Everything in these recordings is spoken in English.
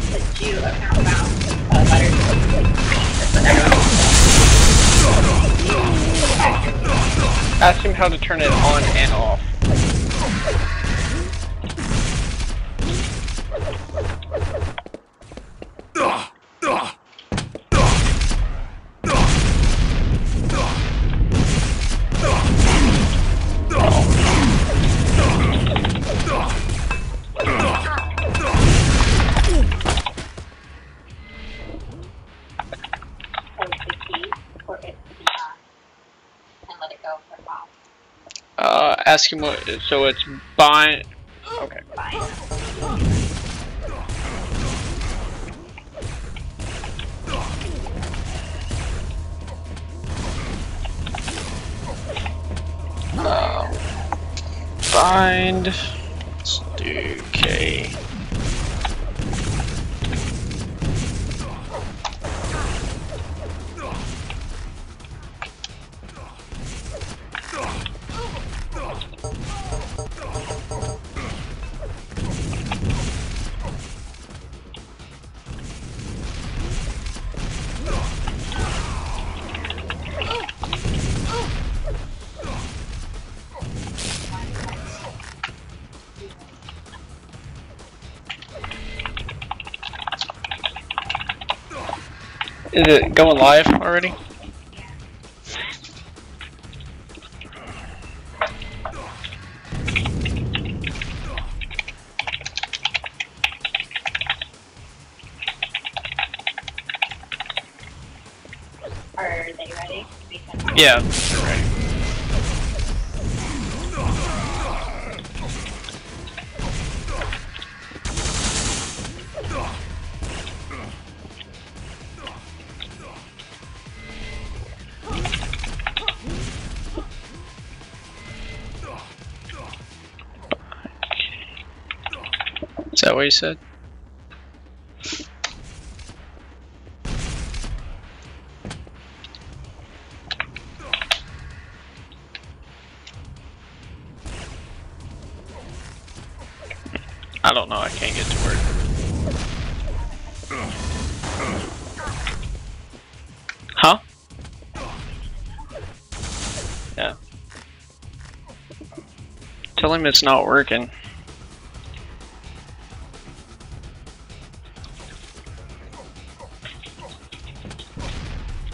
Did you account about letters? Ask him how to turn it on and off. Ask him what, so it's bind, okay. Bind, let's do K. Is it going live already? Are they ready? Yeah, they're ready. Is that what you said? I don't know, I can't get to work. Huh? Yeah. Tell him it's not working.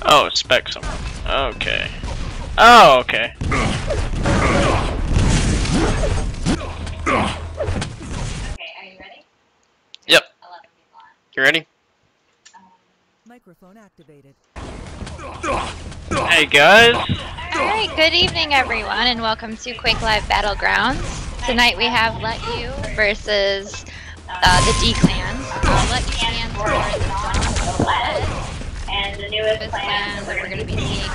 Oh, spec someone. Okay. Oh, okay. Okay, are you ready? Yep. 11 people on. You ready? Microphone activated. Hey guys. Alright, good evening everyone and welcome to Quake Live Battlegrounds. Tonight we have letu versus the D clan. Letu stands for the Dawn of the Lead. And the newest This plan clan that we're going to be seeing is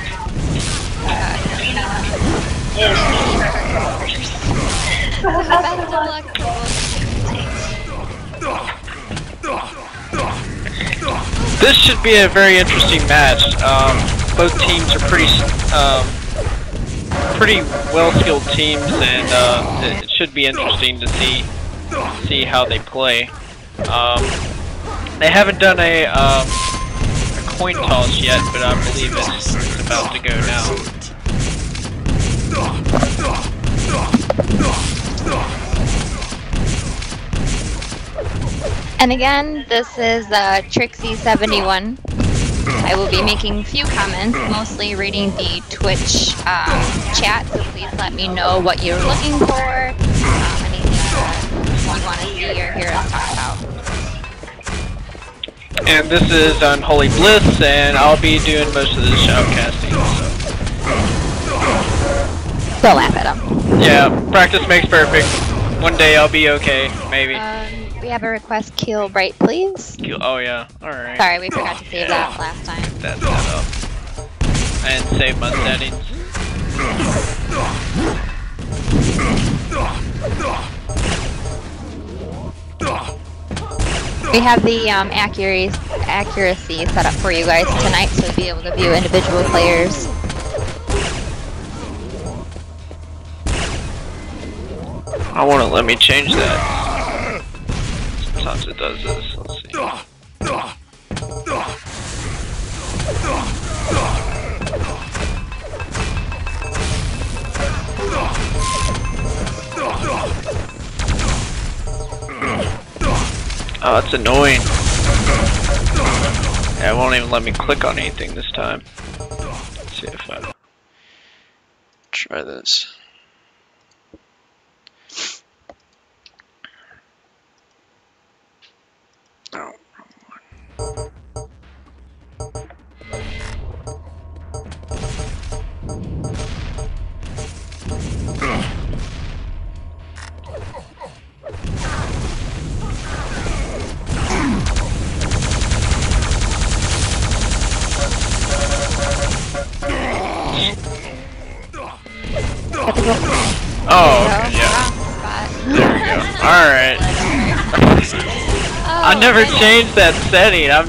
best of luck to both. This should be a very interesting match. Both teams are pretty well-skilled teams, and it should be interesting to see how they play. They haven't done a coin toss yet, but I believe it's about to go now. And again, this is Trixie71. I will be making a few comments, mostly reading the Twitch chat, so please let me know what you're looking for, anything that you want to see or hear us talk about. And this is Unholy Bliss, and I'll be doing most of the shoutcasting. So. Don't laugh at them. Yeah, practice makes perfect. One day I'll be okay, maybe. We have a request, kill right, please. Oh yeah, alright. Sorry, we forgot to save that last time. That's that up. And save my settings. We have the accuracy set up for you guys tonight, so you'll be able to view individual players. I want to let me change that. Sometimes it does this. Let's see. Oh, that's annoying. Yeah, it won't even let me click on anything this time. Let's see if I try this. Oh, wrong Oh, okay, yeah. There we go. Alright. I never changed that setting. I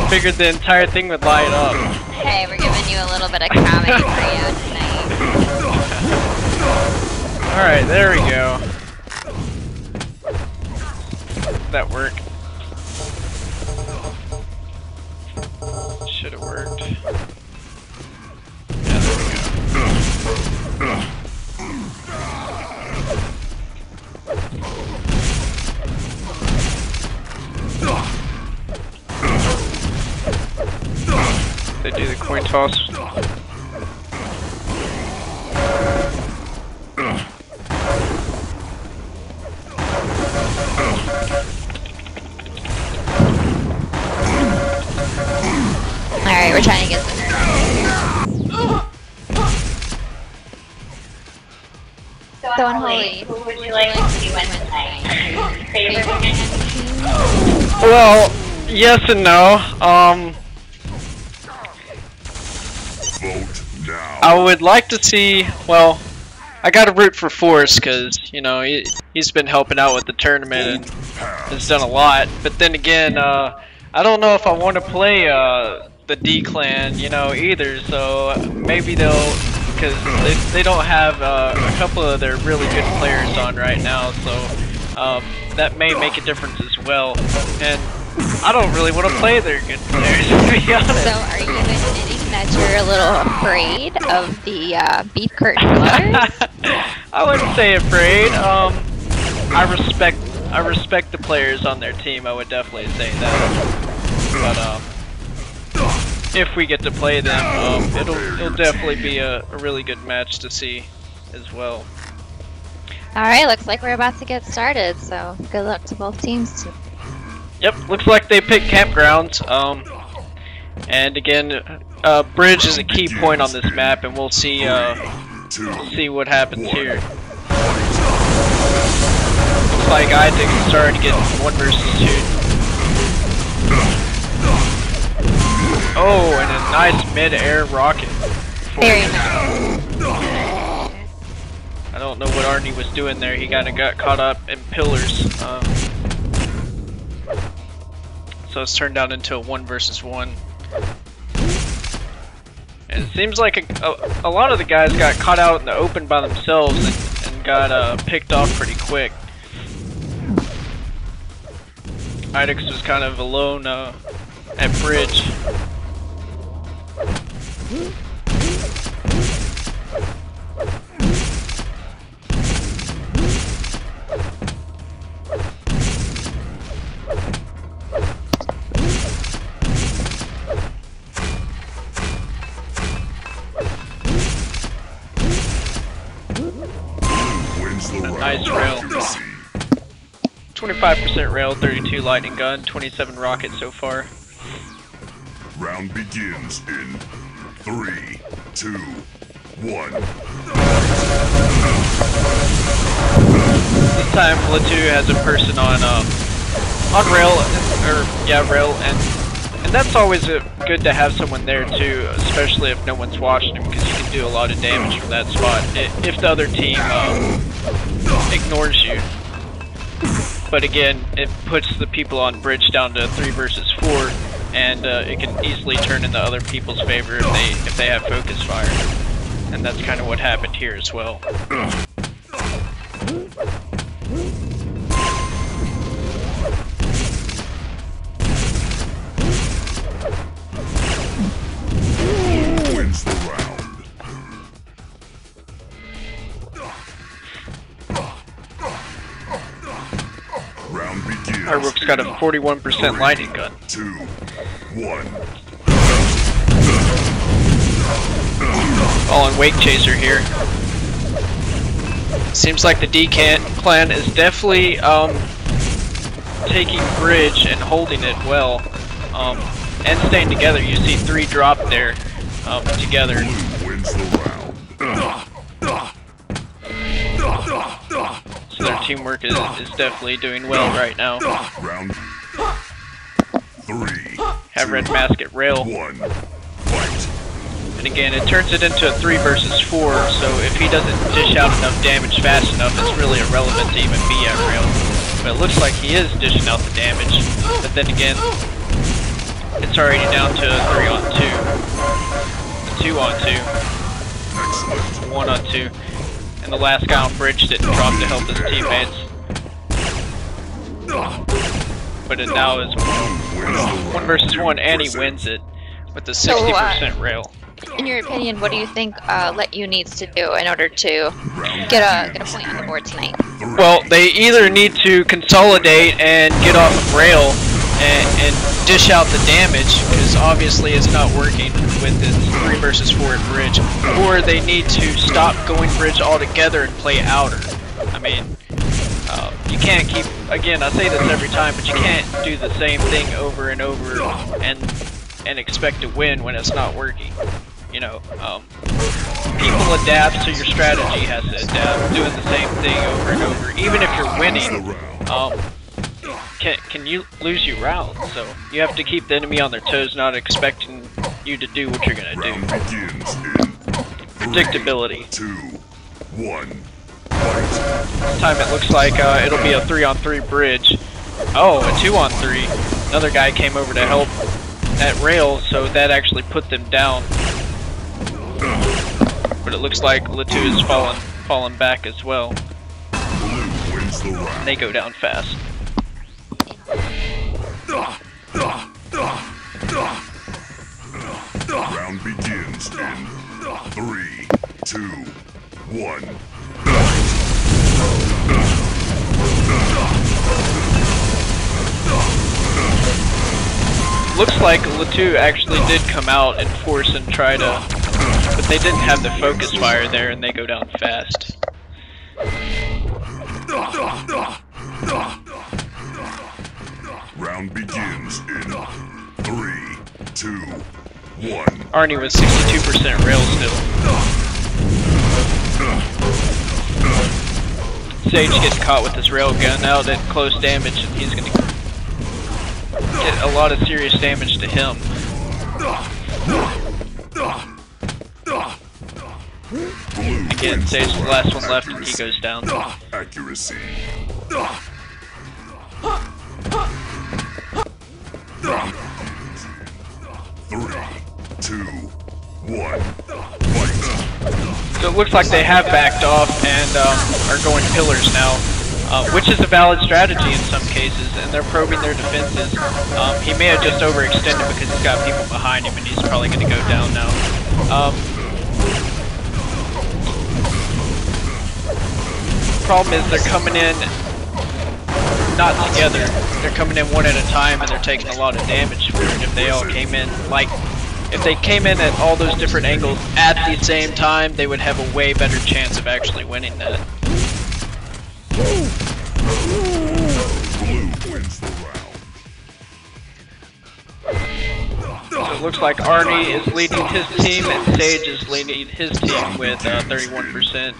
figured the entire thing would light up. Hey, we're giving you a little bit of comedy for you tonight. Alright, there we go. Did that work? Should have worked. Yeah, there we go. They do the coin toss. Alright, we're trying to get this. So unholy, who would you like to see win tonight? Favorite team? Well, yes and no. Vote now. I would like to see, well, I gotta root for Force because, you know, he's been helping out with the tournament and has done a lot. But then again, I don't know if I want to play the D clan, you know, either. So maybe they'll, because they don't have a couple of their really good players on right now. So that may make a difference as well. And I don't really want to play their good players, to be honest. So are you admitting that you're a little afraid of the beef curtain colors? I wouldn't say afraid. I respect the players on their team. I would definitely say that. But if we get to play them, it'll definitely be a really good match to see as well. Alright, looks like we're about to get started, so good luck to both teams. Yep, looks like they picked campgrounds. And again, bridge is a key point on this map, and we'll see what happens here. Looks like Isaac's starting to get 1 versus 2. Oh, and a nice mid-air rocket. Very nice. I don't know what Arnie was doing there. He kind of got caught up in pillars. So it's turned out into a 1 versus 1. And it seems like a lot of the guys got caught out in the open by themselves and got picked off pretty quick. Idix was kind of alone at bridge. Nice rail. 25% rail, 32 lightning gun, 27 rockets so far. Round begins in 3, 2, 1. This time letu has a person on rail, rail, and that's always good to have someone there too, especially if no one's watching him, because you can do a lot of damage from that spot if the other team ignores you. But again, it puts the people on bridge down to 3 versus 4, and it can easily turn in the other people's favor if they have focus fire. And that's kind of what happened here as well. Wins the round. Round begins. Our rook's got a 41% lightning gun. 2, 1. All on Wake Chaser here. Seems like the D-Clan is definitely taking bridge and holding it well, and staying together. You see 3 drop there together. Blue wins the round. So their teamwork is definitely doing well right now. Round 3. Have Red Mask at rail. 1. Fight. And again, it turns it into a 3 versus 4, so if he doesn't dish out enough damage fast enough, it's really irrelevant to even be at rail. But it looks like he is dishing out the damage. But then again, it's already down to a 3 on 2. 2 on 2. 1 on 2. And the last guy on bridge didn't drop to help his teammates. But it now is 1 versus 1, and he wins it with the 60% rail. In your opinion, what do you think letu needs to do in order to get a point on the board tonight? Well, they either need to consolidate and get off of rail and dish out the damage, because obviously it's not working with this 3 versus 4 at bridge, or they need to stop going bridge altogether and play outer. I mean, you can't keep, again, I say this every time, but you can't do the same thing over and over and expect to win when it's not working. You know, people adapt, so your strategy has to adapt. Doing the same thing over and over, even if you're winning, can you lose you rounds? So you have to keep the enemy on their toes, not expecting you to do what you're gonna do. Predictability. 2, 1. This time it looks like it'll be a 3 on 3 bridge. Oh, a 2 on 3. Another guy came over to help at rail, so that actually put them down. But it looks like letu is fallen back as well. Blue wins the round. And they go down fast. Round begins in 3, 2, 1. Looks like letu actually did come out and force and try to, but they didn't have the focus fire there, and they go down fast. Round begins in 3, 2, 1. Arnie was 62% rail still. Sage gets caught with his rail gun out at close damage, and he's gonna get a lot of serious damage to him. Again, Sage is the last one left, and he goes down. Accuracy. 3, 2, 1. Fight. So it looks like they have backed off and are going pillars now, which is a valid strategy in some cases, and they're probing their defenses. He may have just overextended because he's got people behind him, and he's probably going to go down now. Problem is they're coming in not together. They're coming in one at a time, and they're taking a lot of damage for it. If they all came in, like, if they came in at all those different angles at the same time, they would have a way better chance of actually winning that. Blue wins the round. So it looks like Arnie is leading his team, and Sage is leading his team with 31%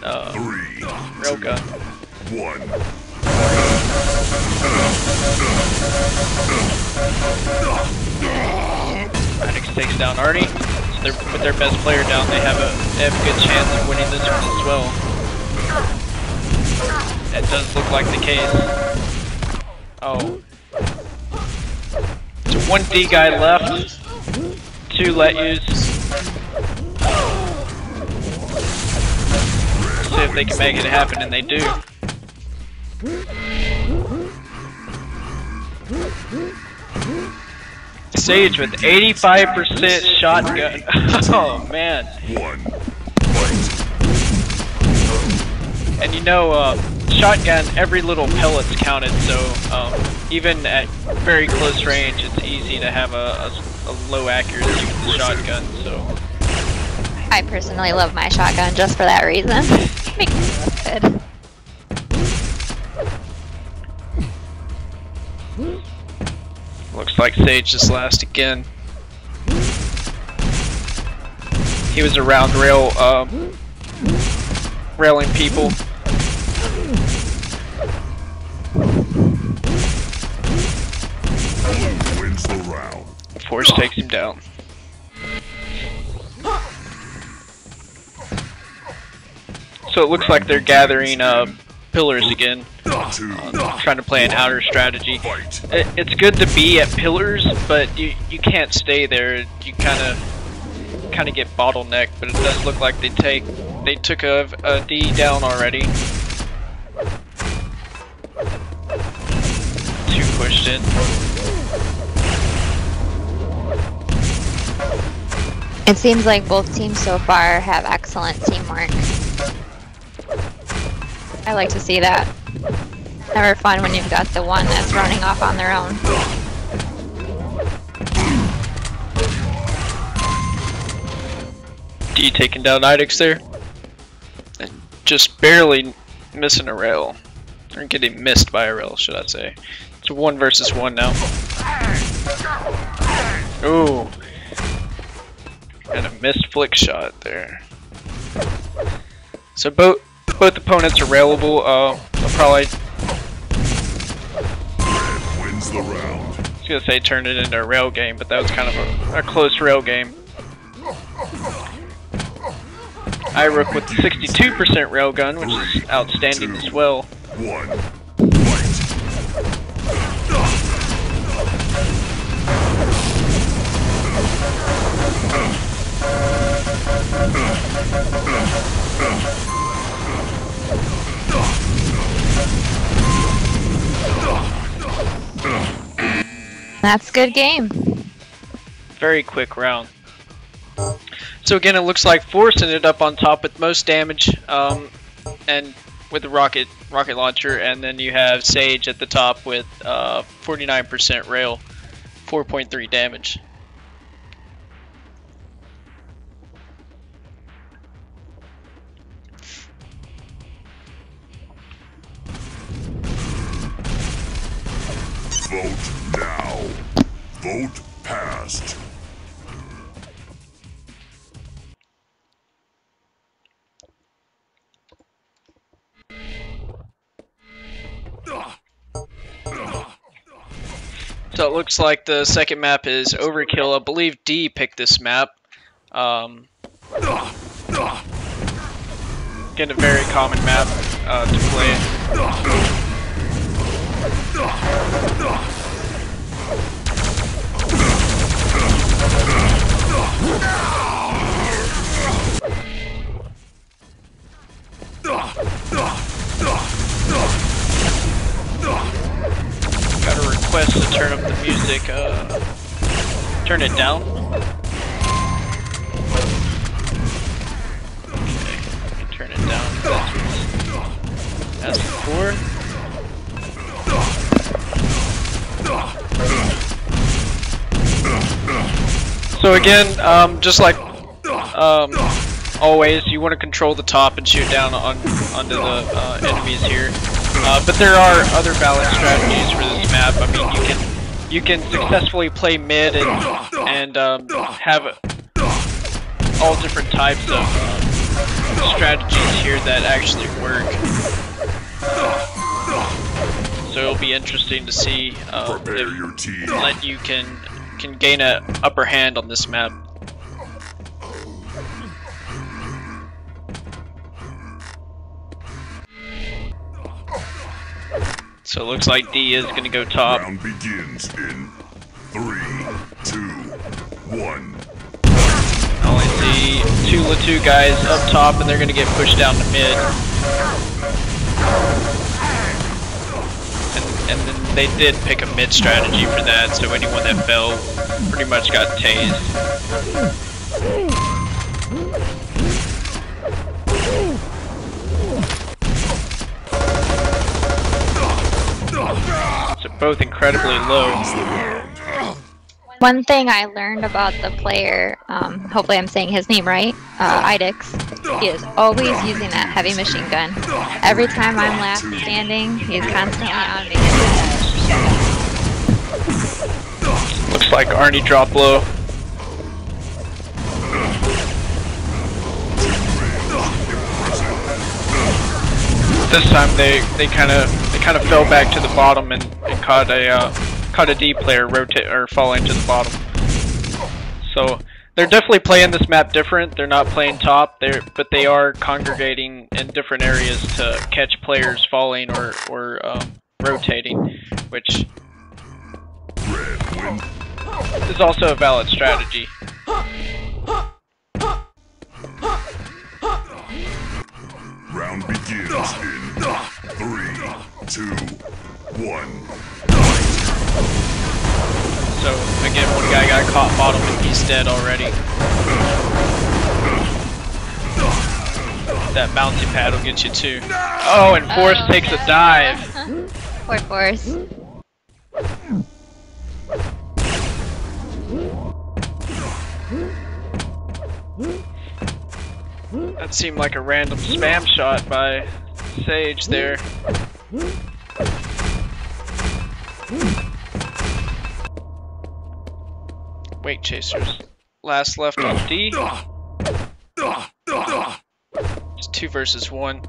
railgun. 1. Radix takes down Arnie. So they're with their best player down. They have a good chance of winning this one as well. That does look like the case. Oh. So 1D guy left. 2 letus. See if they can make it happen, and they do. Sage with 85% shotgun. Oh man. One. Fight. And you know, shotgun, every little pellet's counted, so even at very close range, it's easy to have a low accuracy with the shotgun. So I personally love my shotgun just for that reason. Makes me look good. looks like Sage is last again. He was around railing people. Wins the round. Force takes him down. So it looks like they're gathering pillars again, trying to play an outer strategy. It's good to be at pillars, but you can't stay there. You kind of get bottlenecked. But it does look like they took a D down already. 2 pushed in. It seems like both teams so far have excellent teamwork. I like to see that. Never fun when you've got the one that's running off on their own. D taking down Idix there. And just barely missing a rail. Or getting missed by a rail, should I say. It's a 1 versus 1 now. Ooh. And a missed flick shot there. So both opponents are railable. They'll probably Wins the round. I was gonna say turn it into a rail game, but that was kind of a close rail game. Irook with the 62% railgun, which is outstanding as well. 1. Fight. That's a good game. Very quick round. So again, it looks like Force ended up on top with most damage, and with the rocket launcher, and then you have Sage at the top with 49% rail, 4.3 damage. Vote now. Vote passed. So it looks like the second map is Overkill. I believe D picked this map. Again, a very common map to play. Got a request to turn up the music. Turn it down. Okay, I can turn it down. That's before. So again, just like always, you want to control the top and shoot down onto the enemies here. But there are other balance strategies for this map. I mean, you can successfully play mid and have all different types of strategies here that actually work. So it'll be interesting to see Prepare your team. if you can gain an upper hand on this map. So it looks like D is going to go top. Round begins in 3, 2, 1. I only see two letu guys up top, and they're going to get pushed down to mid. And then they did pick a mid strategy for that, so anyone that fell pretty much got tased. So both incredibly low. One thing I learned about the player, hopefully I'm saying his name right, Idix, he is always using that heavy machine gun. Every time I'm last standing, he's constantly on me. Looks like Arnie dropped low. This time they kind of fell back to the bottom and caught a D player rotate or falling to the bottom. So they're definitely playing this map different. They're not playing top, but they are congregating in different areas to catch players falling or rotating, which is also a valid strategy. Round begins in 3, 2, 1. So again, one guy got caught bottom and he's dead already. That bouncy pad will get you too. Oh, and Force takes a dive. Poor Force. That seemed like a random spam shot by Sage there. Weight Chasers. Last left on D. It's 2 versus 1.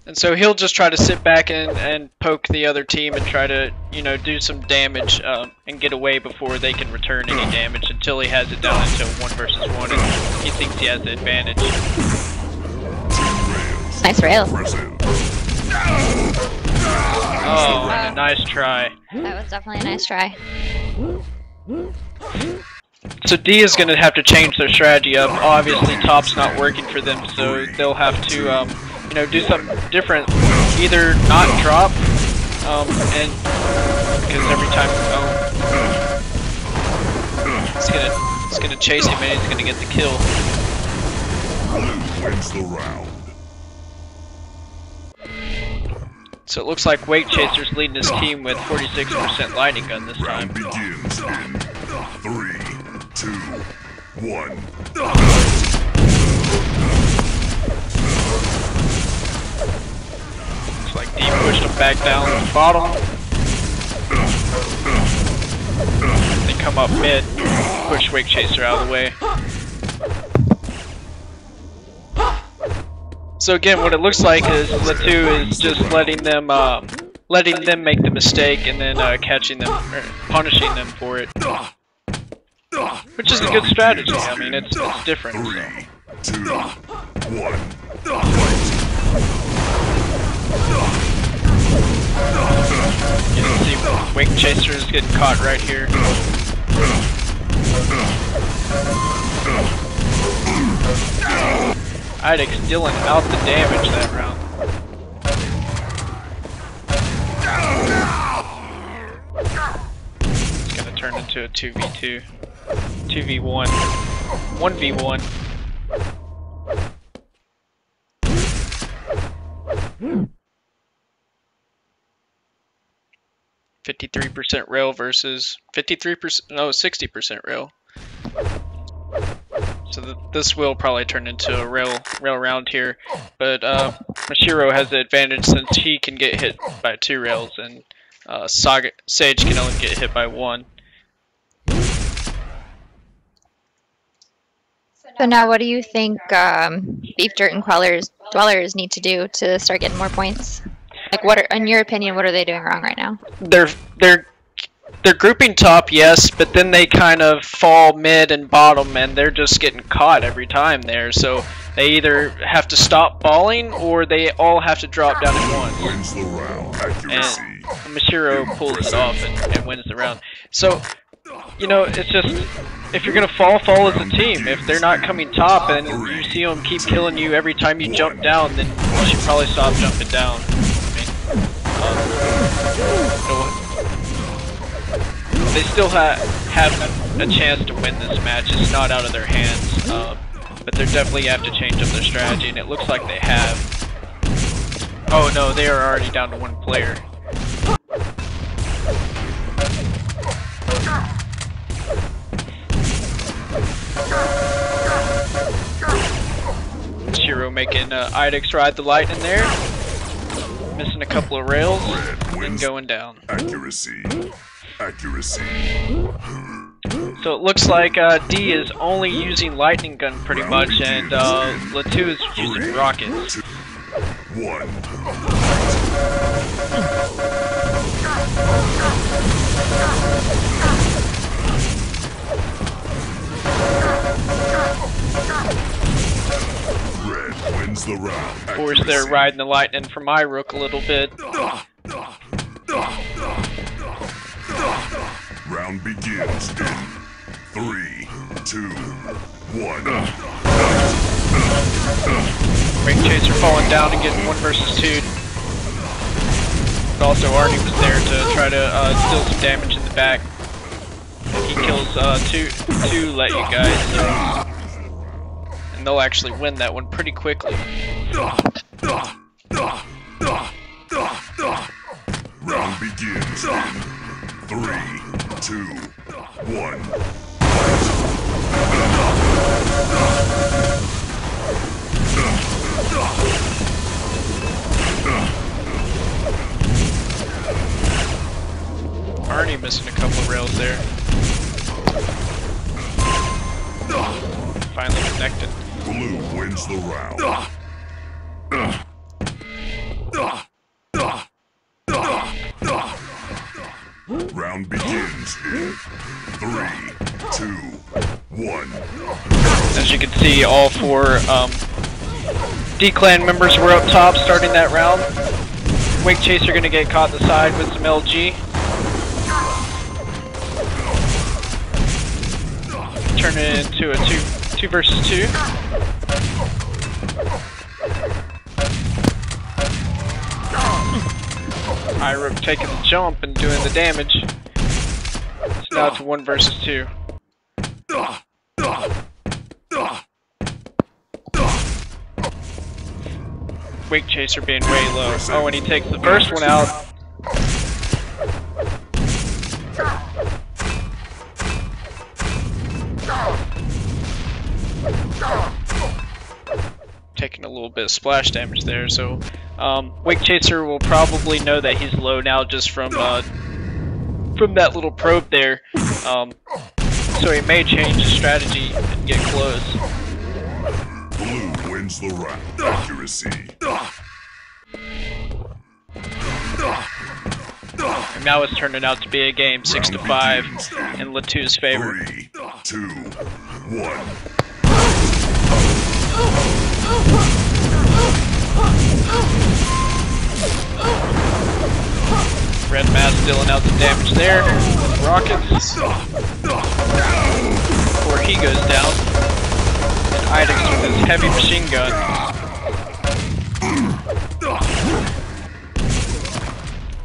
And so he'll just try to sit back and poke the other team and try to, you know, do some damage and get away before they can return any damage until he has it down into 1 versus 1 and he thinks he has the advantage. Nice rail. Oh, and a nice try. That was definitely a nice try. So D is going to have to change their strategy up. Obviously top's not working for them, so they'll have to you know, do something different. Either not drop, and because every time it's gonna chase him and he's gonna get the kill. Blue wins the round. So it looks like Weight Chaser's leading his team with 46% lightning gun this time. Round begins in 3, 2, 1. Looks like D pushed him back down to the bottom. They come up mid, push Weight Chaser out of the way. So again, what it looks like is letu is just letting them make the mistake and then catching them, or punishing them for it, which is a good strategy. I mean, it's different. 3, 2, 1. You can see Weight Chaser is getting caught right here. Idix dealing out the damage that round. It's gonna turn into a 2v2. 2v1. 1v1. Hmm. 53% rail versus 53%, no, 60% rail. So this will probably turn into a rail round here, but Mashiro has the advantage since he can get hit by 2 rails, and Sage can only get hit by 1. So now what do you think Beef Dirt and Dwellers need to do to start getting more points? Like, in your opinion, what are they doing wrong right now? They're grouping top, yes, but then they kind of fall mid and bottom, and they're just getting caught every time there. So They either have to stop balling or they all have to drop down at once. Wins the round. Accuracy. And Mashiro pulls it off and wins the round. So, you know, it's just, if you're gonna fall as a team. If they're not coming top and you see them keep killing you every time you jump down, then you should probably stop jumping down. They still have a chance to win this match. It's not out of their hands, but they definitely have to change up their strategy, and it looks like they have. Oh no, they are already down to one player. Shiro making Idix ride the lightning there, missing a couple of rails, and going down. Accuracy. Accuracy. So it looks like D is only using lightning gun pretty much, and letu is using rockets. 1. Red wins the round. Of course, they're riding the lightning from my rook a little bit. Round begins in 3, 2, 1. Ring Chaser falling down and getting 1 versus 2. But also Arnie was there to try to deal some damage in the back. And he kills two letu guys. And they'll actually win that one pretty quickly. Round begins in 3, 2, 1. Arnie missing a couple of rails there. Finally connected. Blue wins the round. Round begins in 3, 2, 1. As you can see, all 4 D-Clan members were up top starting that round. Wake Chaser gonna get caught in the side with some LG. Turn it into a 2 versus 2. Irook taking the jump and doing the damage. So now it's 1 versus 2. Wake Chaser being way low. Oh, and he takes the first one out. Taking a little bit of splash damage there, so Wake Chaser will probably know that he's low now just from that little probe there. So he may change his strategy and get close. Blue wins the round. Accuracy. And now it's turning out to be a game 6-5 in letu's favor. 3, 2, 1. Red Mask dealing out some damage there with rockets. Before he goes down. And Idix with his heavy machine gun.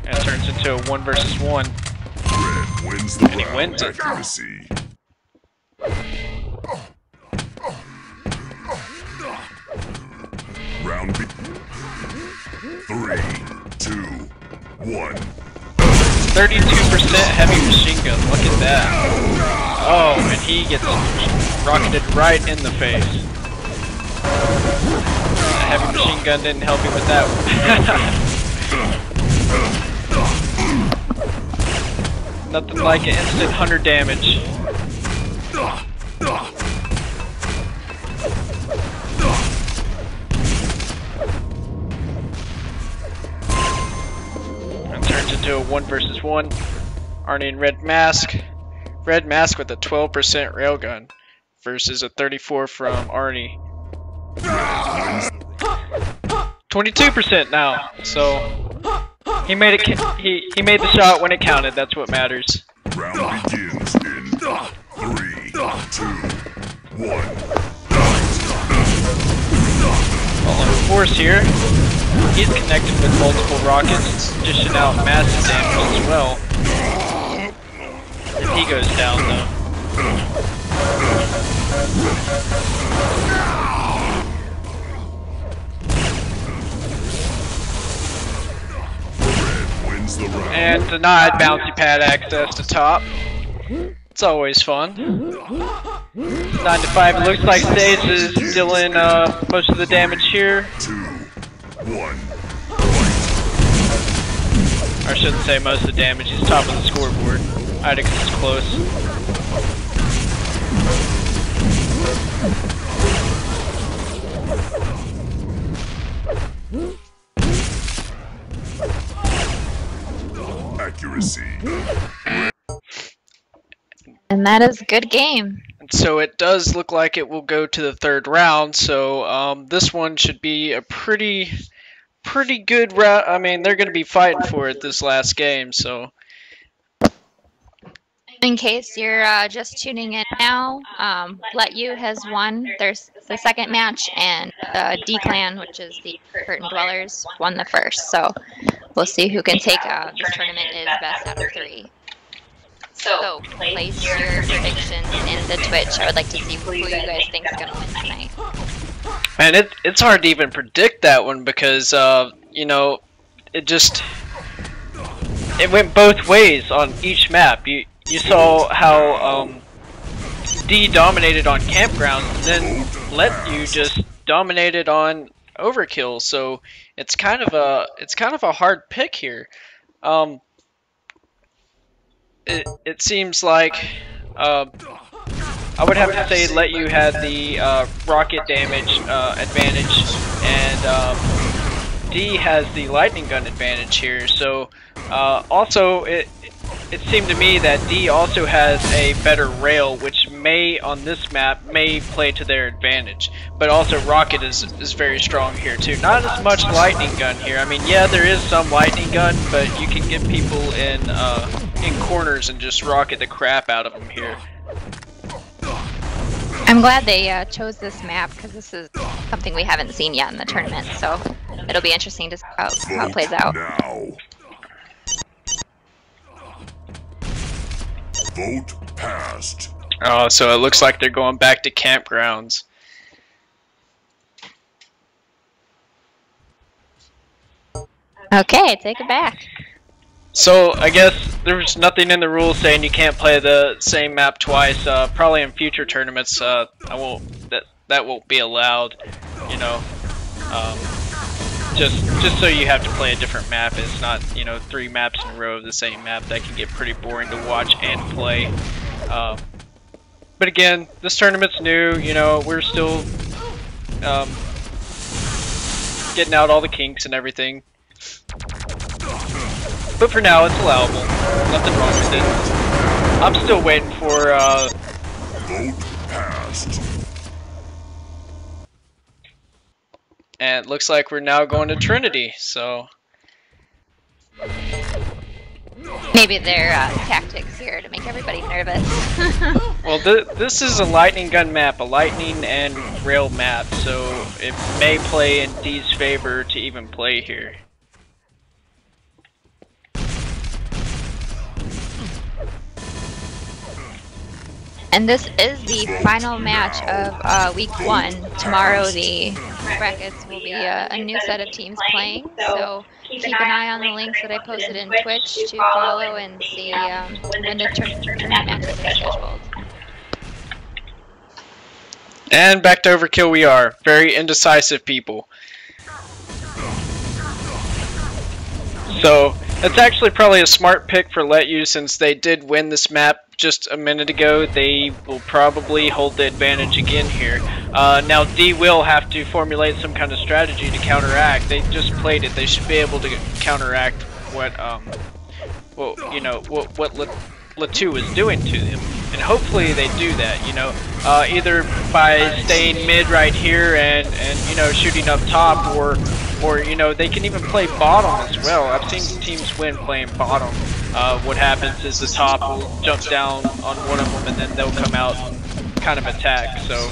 And it turns into a 1 versus 1. Red wins the round. He wins it. Accuracy. Round 3, 2, 1. 32% heavy machine gun, look at that. Oh, and he gets rocketed right in the face. The heavy machine gun didn't help him with that one. Nothing like an instant 100 damage. And turns into a 1 versus 1. Arnie and Red Mask. Red Mask with a 12% railgun versus a 34 from Arnie. Wins the 22% now. So he made it. He made the shot when it counted. That's what matters. round begins in 3, 2, 1. All on force here. He's connected with multiple rockets, dishing out massive damage as well. And he goes down though. Wins the round. And denied bouncy pad access to top. It's always fun. 9 to 5. It looks like Sage is dealing most of the damage here. 2, 1. Or I shouldn't say most of the damage. He's top of the scoreboard. I think it's close. Accuracy. And that is a good game. And so it does look like it will go to the third round. So this one should be a pretty good round. I mean, they're going to be fighting for it this last game. So In case you're just tuning in now, letu has won there's the second match, and D-Clan, which is the Curtain Dwellers, won the first. So we'll see who can take this tournament is best out of 3. So place your predictions in the Twitch. I would like to see who you guys think is going to win tonight. man, it's hard to even predict that one because you know, it went both ways on each map. You saw how D dominated on campgrounds, then letu just dominated on overkill. So it's kind of a hard pick here. It seems like I would have to say letu had the rocket damage advantage, and D has the lightning gun advantage here. So also it seemed to me that D also has a better rail, which may, on this map, may play to their advantage. But also rocket is very strong here too. Not as much lightning gun here. I mean, yeah, there is some lightning gun, but you can get people in corners and just rocket the crap out of them here. I'm glad they chose this map because this is something we haven't seen yet in the tournament. So it'll be interesting to see how it plays out. Now. Vote passed. Oh, so it looks like they're going back to campgrounds. Okay, take it back. So I guess there's nothing in the rules saying you can't play the same map twice. Probably in future tournaments, I won't. That won't be allowed. You know, just so you have to play a different map. It's not, you know, 3 maps in a row of the same map. That can get pretty boring to watch and play. But again, this tournament's new. You know, we're still getting out all the kinks and everything. But for now, it's allowable. Nothing wrong with it. I'm still waiting for Vote passed. and it looks like we're now going to Trinity. So Maybe their tactics here to make everybody nervous. well, this is a lightning gun map, a lightning and rail map. So it may play in D's favor to even play here. And this is the final match of week 1. Tomorrow the brackets will be a new set of teams playing. So keep an eye on the links that I posted in Twitch to follow and see when the tournament matches are scheduled. And back to Overkill we are. Very indecisive people. So that's actually probably a smart pick for letu, since they did win this map just a minute ago. They will probably hold the advantage again here. Now D will have to formulate some kind of strategy to counteract. They just played it. They should be able to counteract what well, you know, what letu is doing to them. and hopefully they do that. You know, either by staying mid right here and you know, shooting up top, or you know, they can even play bottom as well. I've seen teams win playing bottom. What happens is the top will jump down on one of them, and then they'll come out and kind of attack. So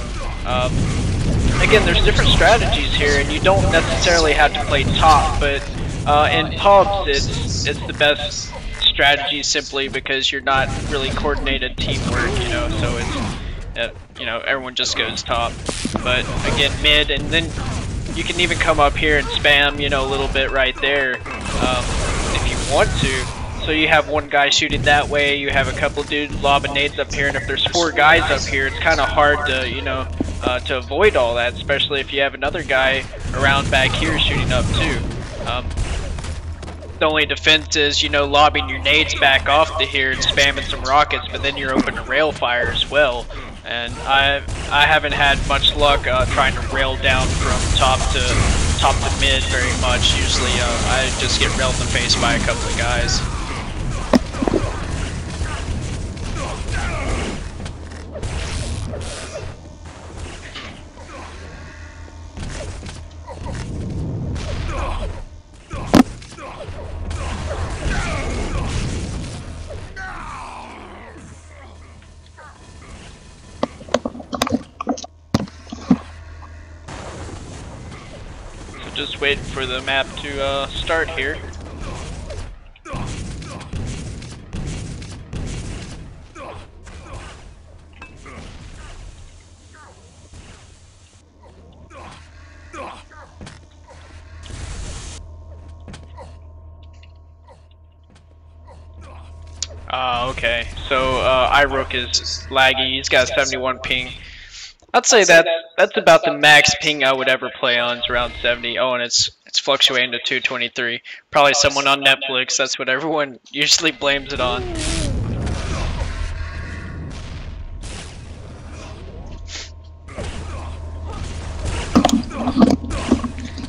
again, there's different strategies here, and you don't necessarily have to play top, but in pubs it's the best strategy simply because you're not really coordinated teamwork, you know, so it's you know, everyone just goes top. But again, mid, and then you can even come up here and spam, you know, a little bit right there if you want to. So you have one guy shooting that way, you have a couple dudes lobbing nades up here, and if there's 4 guys up here, it's kind of hard to, you know, to avoid all that, especially if you have another guy around back here shooting up too. The only defense is, you know, lobbing your nades back off to here and spamming some rockets, but then you're open to rail fire as well. And I haven't had much luck trying to rail down from top to mid very much. Usually I just get railed in the face by a couple of guys. Just waiting for the map to start here. Okay, so iRook is laggy. He's got a 71 ping. I'd say that's about the max ping I would ever play on, is around 70. Oh, and it's fluctuating to 223. Probably someone on Netflix. That's what everyone usually blames it on.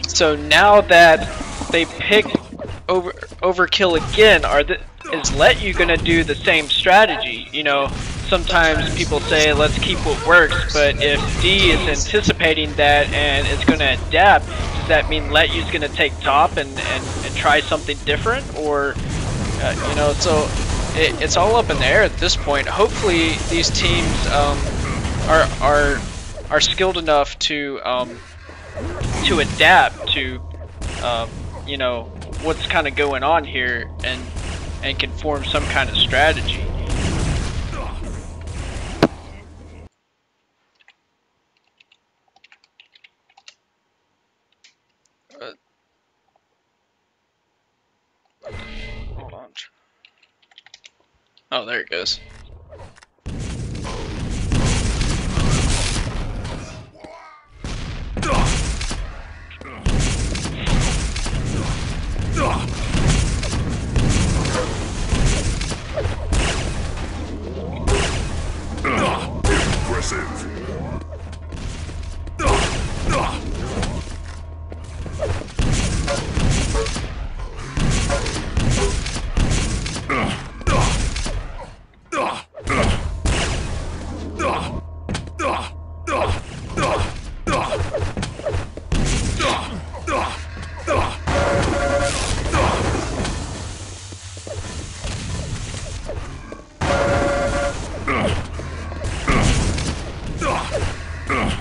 So now that they pick overkill again, is letu gonna do the same strategy? You know, sometimes people say let's keep what works, but if D is anticipating that and is gonna adapt, does that mean letu's gonna take top and try something different? Or you know, so it's all up in the air at this point. Hopefully these teams are skilled enough to adapt to you know, what's kind of going on here and can form some kind of strategy. Hold on. Oh, there it goes. Impressive.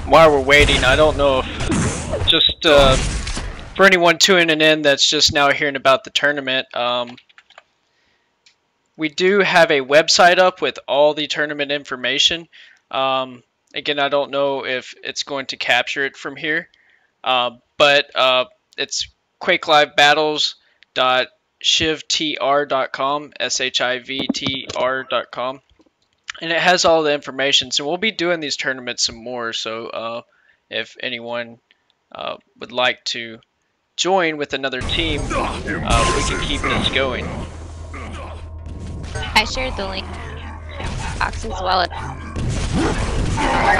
While we're waiting, I don't know if just for anyone tuning in that's just now hearing about the tournament, we do have a website up with all the tournament information. Again, I don't know if it's going to capture it from here, but it's quakelivebattles.shivtr.com, shivtr.com. And it has all the information, so we'll be doing these tournaments some more. So if anyone would like to join with another team, we can keep this going. I shared the link box as well. Our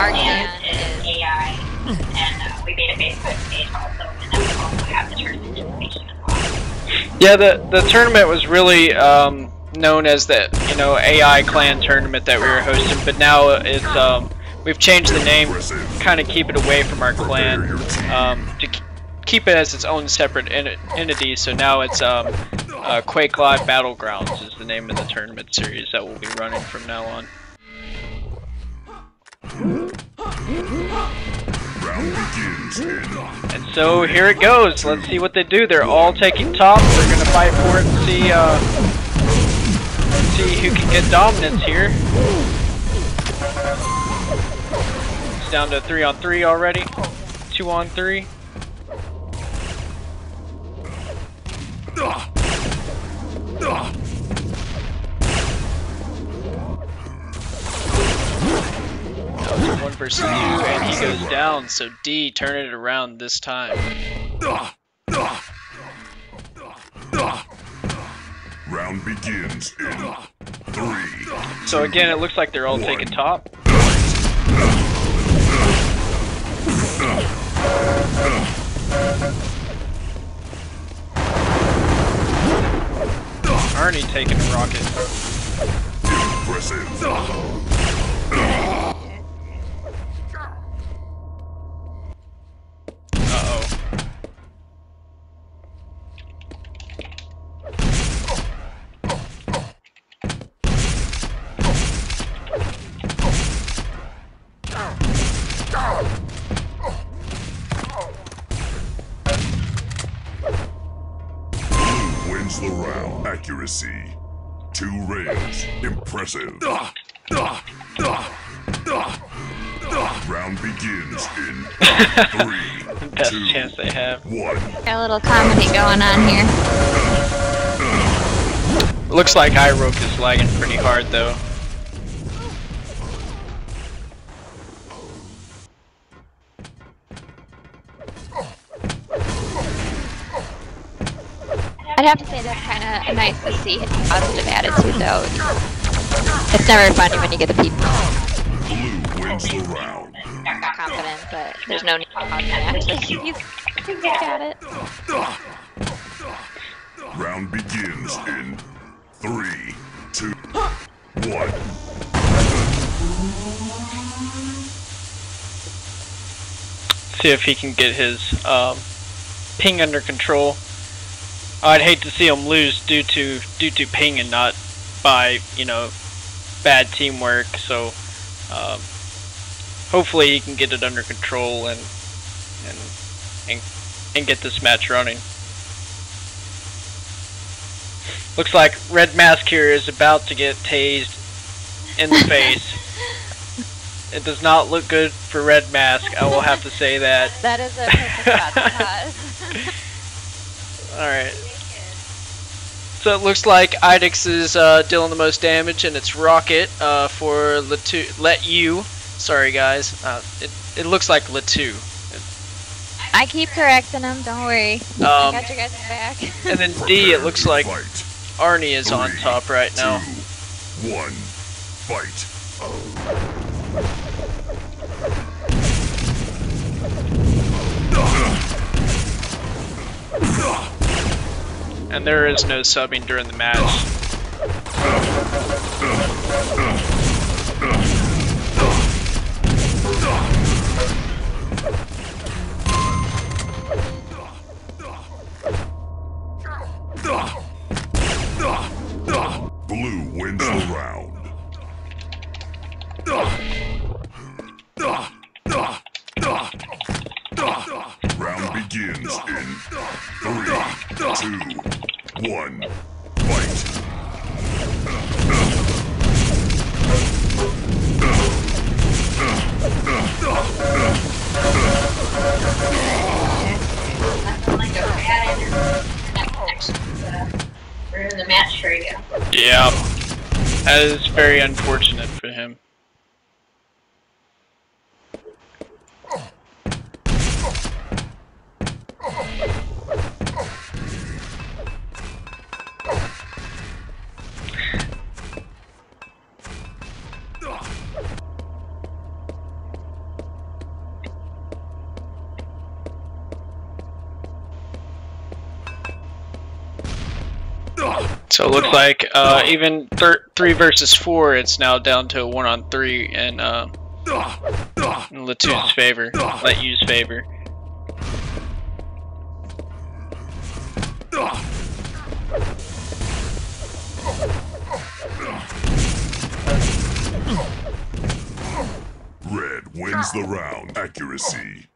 plan is AI, and we made a Facebook page also, and then we also have the tournament information as well. Yeah, the tournament was really known as the AI clan tournament that we were hosting, but now it's we've changed the name, kind of keep it away from our clan, to keep it as its own separate entity. So now it's Quake Live Battlegrounds is the name of the tournament series that we'll be running from now on. And so here it goes. Let's see what they do. They're all taking top. We're gonna fight for it and see who can get dominance here. It's down to 3-on-3 already. 2-on-3. One versus two, and he goes down. So D turning it around this time. Round begins in 3. So again, it looks like they're all taking top. Arnie taking a rocket. Impressive. Wins the round. Accuracy. 2 rails. Impressive. Round begins in 3, Best 2, chance they have. 1. Got a little comedy going on here. Looks like iRoke is lagging pretty hard though. I'd have to say that's kind of nice to see his positive attitude, though. It's never funny when you get the people Blue wins the round. confident, but there's no need to talk actually. He's got it. Round begins in 3, 2, 1. See if he can get his ping under control. I'd hate to see him lose due to ping and not by bad teamwork. So hopefully he can get it under control and get this match running. Looks like Red Mask here is about to get tased in the face. It does not look good for Red Mask, I will have to say that. That is a perfect spot to pause. Alright. So it looks like Idix is dealing the most damage, and it's Rocket for letu. Sorry guys, it looks like letu. I keep correcting him, don't worry. I got you guys back. And then D, it looks like Arnie is on top right now. 2, 1, fight. And there is no subbing during the match. Blue wins the round. Round begins in 3, 2, 1, fight. Ruin the match for you. Yeah, that is very unfortunate for him. So it looks like even 3 versus 4, it's now down to a 1-on-3 in Letu's favor, Letu's favor. Red wins the round. Accuracy.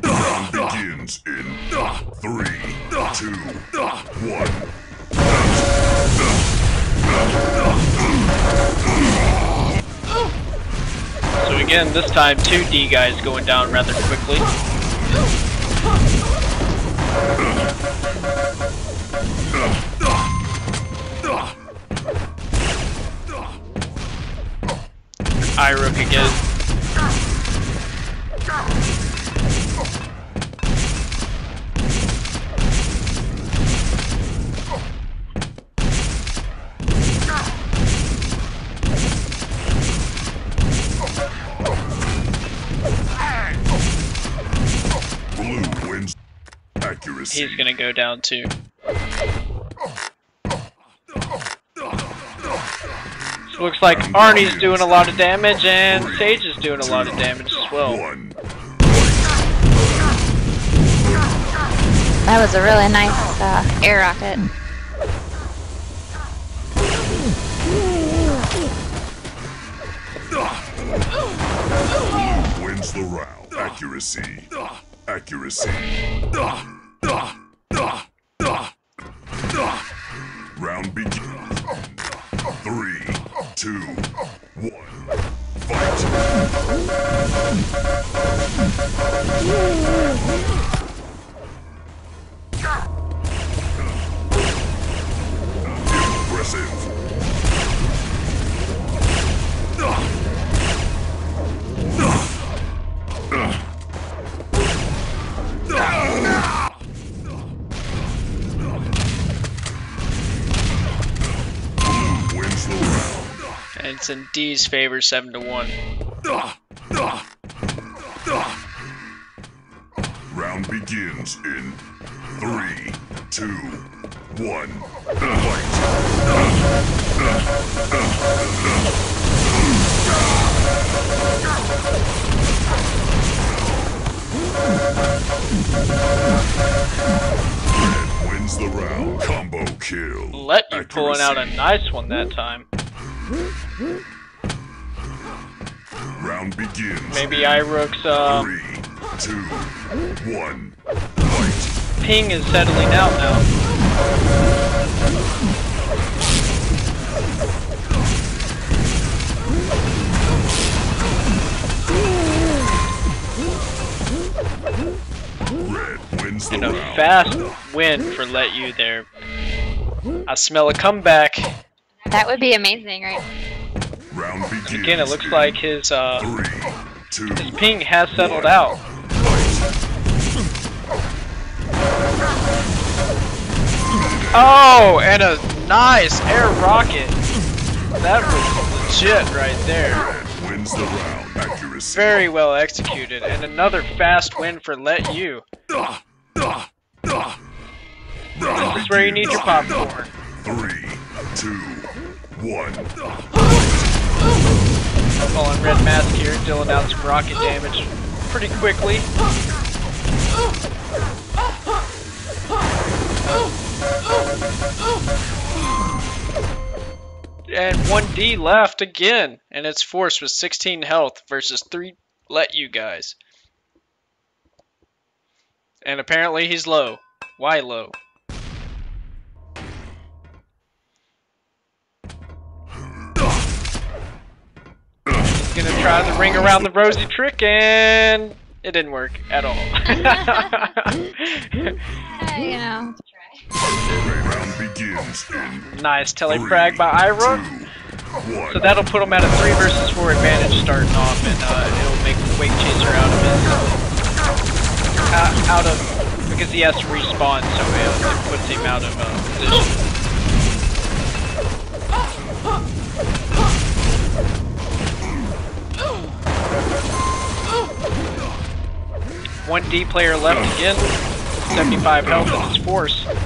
Round begins in 3, 2, 1. So again, this time 2 D guys going down rather quickly. Irook again. Blue wins. Accuracy. He's gonna go down too. So looks like Arnie's doing a lot of damage and Sage is doing a lot of damage as well. 1. That was a really nice air rocket. Blue wins the round. Accuracy. Accuracy. Round begins. 3, 2, 1. Fight. Impressive. Blue wins the round. And it's in D's favor 7-1. Round begins in 3, 2, 1. Fight. Red wins the round. Combo kill. Let you pulling out a nice one that time. Round begins. Maybe Irook's 3, 2, 1. Fight. ping is settling out now. Red wins the And a round. fast win for letu there. I smell a comeback. That would be amazing, right? Round begins. Again, it looks in like his 3, 2, ping has settled out. Oh, and a nice air rocket. That was legit right there. Red wins the round. Accuracy. Very well executed, and another fast win for letu. This is where you need your popcorn. 3, 2, 1. Fallen Red Mask here, dealing out some rocket damage pretty quickly. And 1D left again, and it's Force with 16 health versus 3 letu guys. And apparently he's low. Why low? He's gonna try the ring around the rosy trick, and it didn't work at all. You know. Round begins in Nice telefrag by Irook. 2, 1. So that'll put him at a 3 versus 4 advantage starting off, and it'll make the Wake Chaser out of his, because he has to respawn, so it puts him out of position. one D player left again. 75 health in his force. Gonna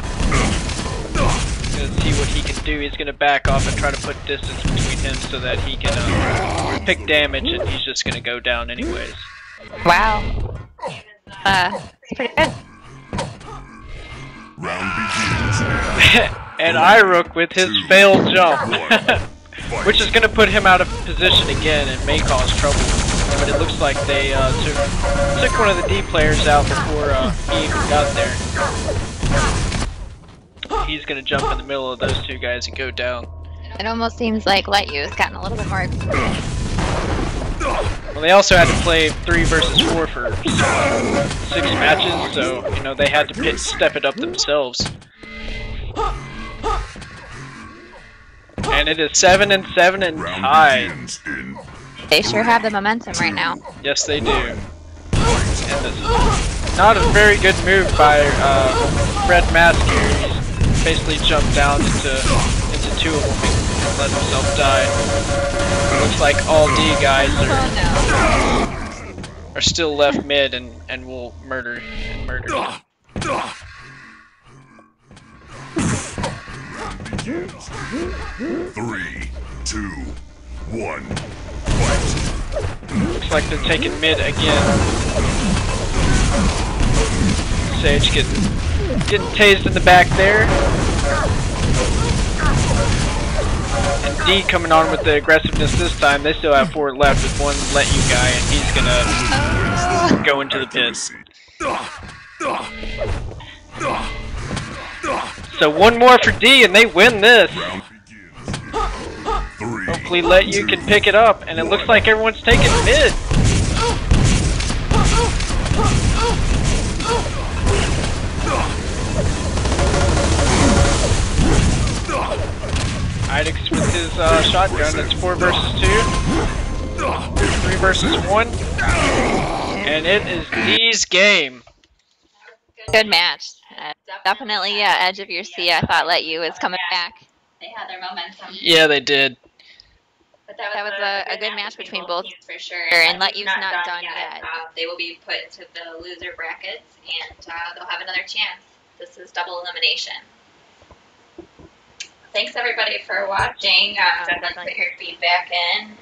see what he can do. He's gonna back off and try to put distance between him so that he can pick damage, and he's just gonna go down anyways. Wow. It's pretty good. Round begins. And Irook with his failed jump, which is gonna put him out of position again and may cause trouble. But it looks like they took one of the D players out before he even got there. He's gonna jump in the middle of those two guys and go down. It almost seems like letu has gotten a little bit more experience. Well, they also had to play 3 versus 4 for 6 matches, so you know they had to step it up themselves. And it is 7-7 and tied. They sure have the momentum right now. Yes, they do. And this is not a very good move by Red Mask here. He's basically jumped down into 2 of them and let himself die. Looks like all D guys are still left mid and will murder him. 3, 2, 1, fight. Looks like they're taking mid again. Sage getting tased in the back there. And D coming on with the aggressiveness this time. They still have 4 left with one letu guy, and he's gonna go into the pit. So 1 more for D, and they win this. Hopefully letu can pick it up, and it looks like everyone's taking mid. Idix with his shotgun. That's 4 versus 2. 3 versus 1. And it is D's game. Good match. Definitely edge of your seat. I thought letu was coming back. They had their momentum. Yeah, they did. But that was a good match between both for sure. And letu's not done yet. They will be put to the loser brackets, and they'll have another chance. This is double elimination. Thanks everybody for watching. Definitely put your feedback in,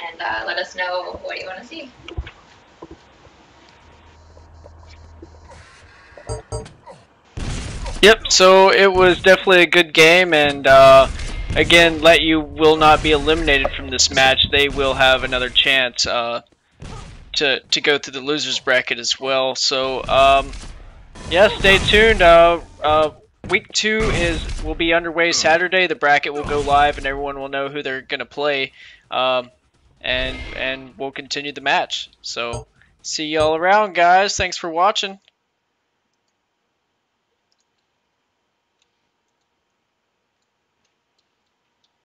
and let us know what you want to see. Yep, so it was definitely a good game, and again, letu will not be eliminated from this match. They will have another chance to go through the losers bracket as well. So yeah, stay tuned. Week 2 will be underway Saturday. The bracket will go live, and everyone will know who they're gonna play, and we'll continue the match. So see y'all around, guys. Thanks for watching.